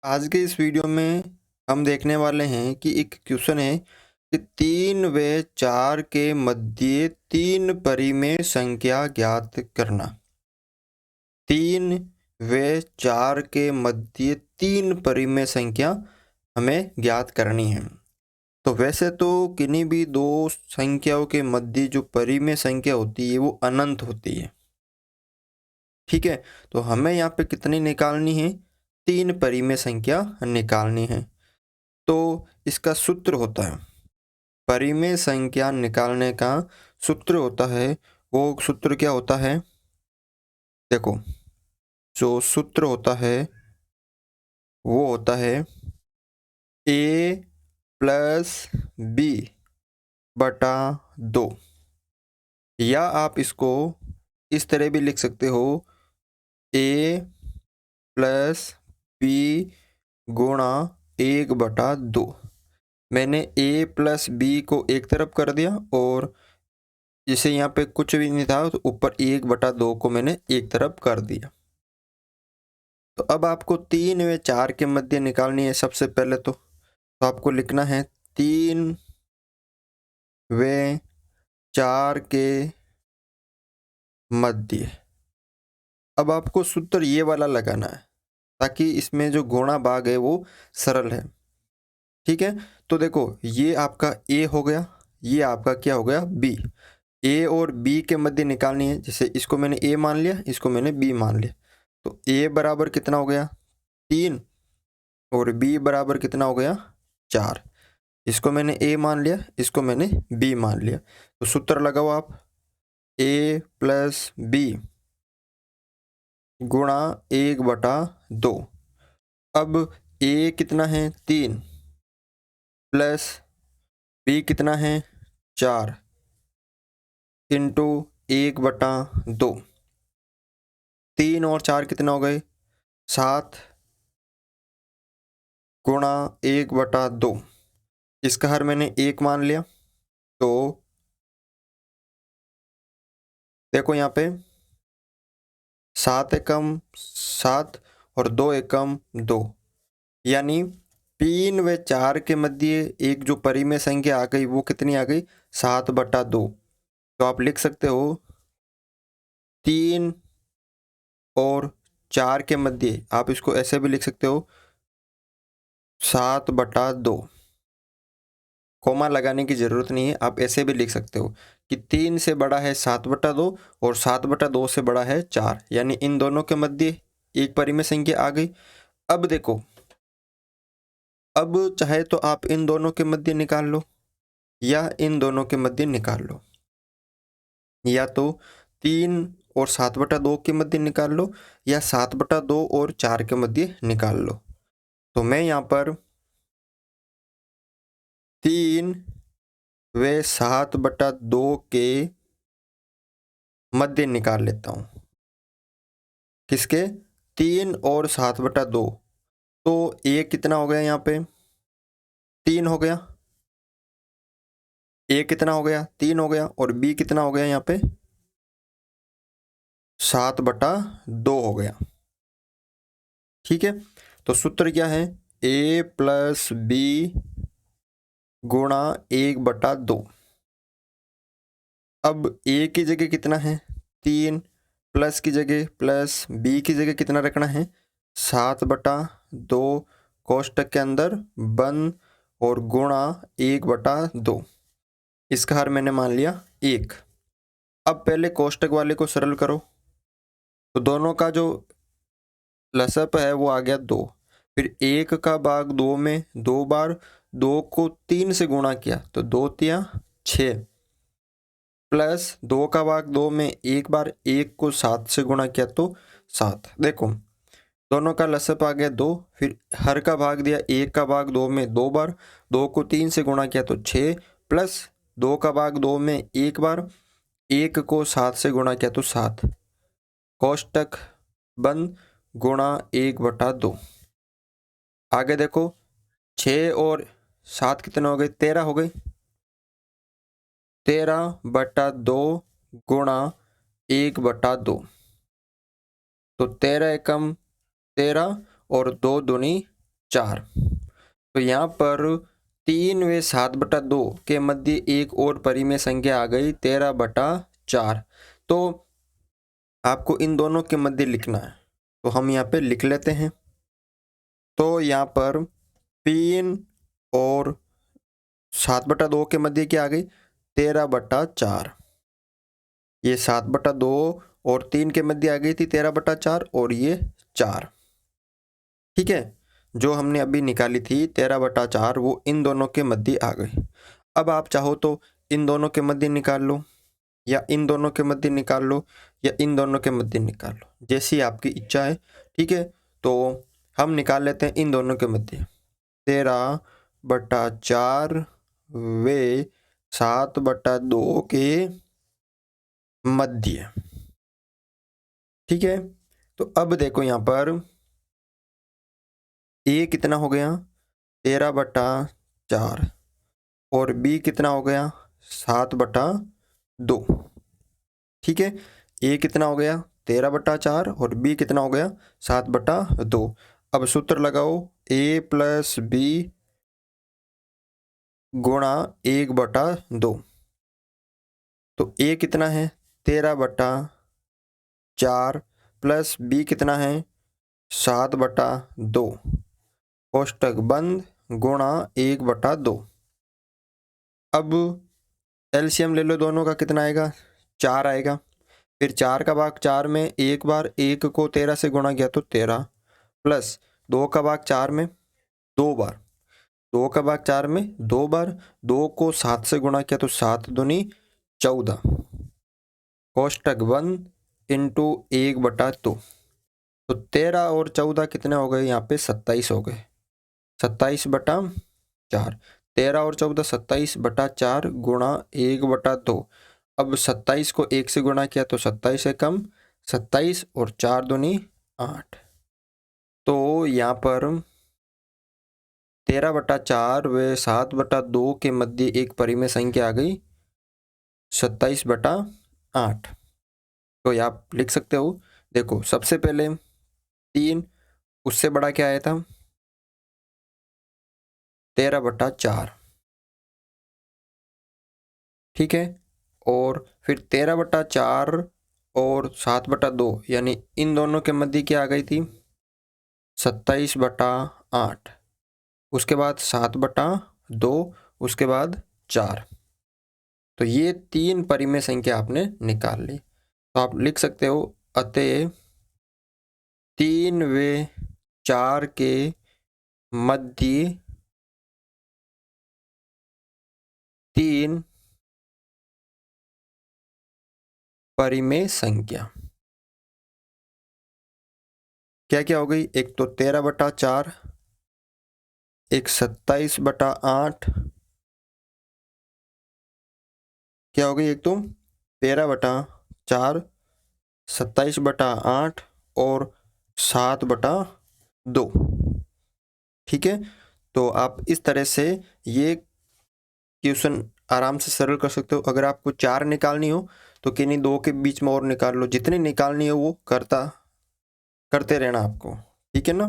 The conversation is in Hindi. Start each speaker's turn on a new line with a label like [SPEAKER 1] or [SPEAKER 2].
[SPEAKER 1] आज के इस वीडियो में हम देखने वाले हैं कि एक क्वेश्चन है कि 3 व 4 के मध्य 3 परिमेय संख्या ज्ञात करना। 3 व 4 के मध्य 3 परिमेय संख्या हमें ज्ञात करनी है। तो वैसे तो किन्हीं भी दो संख्याओं के मध्य जो परिमेय संख्या होती है वो अनंत होती है। ठीक है, तो हमें यहाँ पे कितनी निकालनी है? 3 परिमेय संख्या निकालनी है। तो इसका सूत्र होता है, परिमेय संख्या निकालने का सूत्र होता है। वो सूत्र क्या होता है? देखो, जो सूत्र होता है वो होता है a प्लस बी बटा 2, या आप इसको इस तरह भी लिख सकते हो, a प्लस बी गुणा 1/2। मैंने a प्लस बी को एक तरफ कर दिया और जैसे यहाँ पे कुछ भी नहीं था तो ऊपर 1/2 को मैंने एक तरफ कर दिया। तो अब आपको 3 व 4 के मध्य निकालनी है। सबसे पहले तो आपको लिखना है 3 व 4 के मध्य। अब आपको सूत्र ये वाला लगाना है ताकि इसमें जो गुणा भाग है वो सरल है। ठीक है, तो देखो ये आपका a हो गया, ये आपका क्या हो गया? b। a और b के मध्य निकालनी है। जैसे इसको मैंने a मान लिया, इसको मैंने b मान लिया, तो a बराबर कितना हो गया? 3 और b बराबर कितना हो गया? 4। इसको मैंने a मान लिया, इसको मैंने b मान लिया, तो सूत्र लगाओ आप, a प्लस बी गुणा 1/2। अब a कितना है? 3 प्लस b कितना है? 4 इंटू 1/2। 3 और 4 कितना हो गए? 7 गुणा 1/2। इसका हर मैंने 1 मान लिया, तो देखो यहाँ पे 7 एकम 7 और 2 एकम 2, यानी 3 व 4 के मध्य एक जो परिमेय संख्या आ गई वो कितनी आ गई? 7/2। तो आप लिख सकते हो 3 और 4 के मध्य, आप इसको ऐसे भी लिख सकते हो 7/2। कोमा लगाने की ज़रूरत नहीं है, आप ऐसे भी लिख सकते हो कि 3 से बड़ा है 7/2 और 7/2 से बड़ा है 4, यानी इन दोनों के मध्य एक परिमेय संख्या आ गई। अब देखो, अब चाहे तो आप इन दोनों के मध्य निकाल लो या इन दोनों के मध्य निकाल लो, या तो 3 और 7/2 के मध्य निकाल लो या 7/2 और 4 के मध्य निकाल लो। तो मैं यहाँ पर 3 व 7/2 के मध्य निकाल लेता हूँ। किसके? 3 और 7/2। तो a कितना हो गया? यहाँ पे 3 हो गया, a कितना हो गया? 3 हो गया, और b कितना हो गया? यहाँ पे 7/2 हो गया। ठीक है, तो सूत्र क्या है? a प्लस बी गुणा 1/2। अब a की जगह कितना है? 3, प्लस की जगह प्लस, b की जगह कितना रखना है? 7/2 कोष्टक के अंदर बंद और गुणा 1/2। इसका हर मैंने मान लिया 1। अब पहले कोष्टक वाले को सरल करो, तो दोनों का जो लसअप है वो आ गया 2। फिर 1 का भाग 2 में 2 बार, 2 को 3 से गुणा किया तो 2 तिया 6, प्लस 2 का भाग 2 में 1 बार, 1 को 7 से गुणा किया तो 7। देखो दोनों का लसअप आ गया 2। फिर हर का भाग दिया, 1 का भाग 2 में 2 बार, 2 को 3 से गुणा किया तो 6, प्लस 2 का भाग 2 में 1 बार, 1 को 7 से गुणा किया तो 7। कोष्टक बंद गुणा 1/2। आगे देखो 6 और 7 कितने हो गए? 13 हो गए। 13/2 गुणा 1/2, तो 13 एकम 13 और 2 दूनी 4। तो यहाँ पर 3 व 7/2 के मध्य एक और परिमेय संख्या आ गई 13/4। तो आपको इन दोनों के मध्य लिखना है, तो हम यहाँ पे लिख लेते हैं। तो यहाँ पर 3 और 7/2 के मध्य क्या आ गई 13/4। ये 7/2 और 3 के मध्य आ गई थी 13/4 और ये 4। ठीक है, जो हमने अभी निकाली थी 13/4 वो इन दोनों के मध्य आ गई। अब आप चाहो तो इन दोनों के मध्य निकाल लो, या इन दोनों के मध्य निकाल लो, या इन दोनों के मध्य निकाल लो, जैसी आपकी इच्छा है। ठीक है, तो हम निकाल लेते हैं इन दोनों के मध्य। 13/4 व 7/2 के मध्य। ठीक है, तो अब देखो यहाँ पर ए कितना हो गया 13/4 और बी कितना हो गया 7/2। ठीक है, ए कितना हो गया 13/4 और बी कितना हो गया 7/2। अब सूत्र लगाओ ए प्लस बी गुणा 1/2। तो ए कितना है 13/4 प्लस बी कितना है 7/2, कोष्टक बंद, गुणा 1/2। अब एलसीएम ले लो दोनों का, कितना आएगा 4 आएगा। फिर 4 का भाग 4 में एक बार, 1 को 13 से गुणा किया तो 13, प्लस 2 का भाग 4 में 2 बार, 2 का भाग 4 में 2 बार, 2 को 7 से गुणा किया तो 7 दूनी 14, कोष्टक बंद, इंटू 1/2। तो 13 और 14 कितने हो गए यहाँ पे 27 हो गए, 27/4। 13 और 14 27/4 गुणा 1/2। अब 27 को 1 से गुणा किया तो 27 से कम, 27 और 4 दूनी 8। तो यहाँ पर 13/4 व 7/2 के मध्य एक परिमेय संख्या आ गई 27/8। तो आप लिख सकते हो, देखो सबसे पहले 3, उससे बड़ा क्या आया था 13/4। ठीक है, और फिर 13/4 और 7/2 यानी इन दोनों के मध्य क्या आ गई थी 27/8। उसके बाद 7/2, उसके बाद 4। तो ये 3 परिमेय संख्या आपने निकाल ली। तो आप लिख सकते हो अतः 3 व 4 के मध्य 3 परिमेय संख्या क्या क्या हो गई, एक तो 13/4, एक 27/8, क्या हो गई एक तो 13/4, 27/8 और 7/2। ठीक है, तो आप इस तरह से ये क्वेश्चन आराम से सरल कर सकते हो। अगर आपको 4 निकालनी हो तो किन्हीं 2 के बीच में और निकाल लो, जितनी निकालनी हो वो करते रहना आपको। ठीक है ना।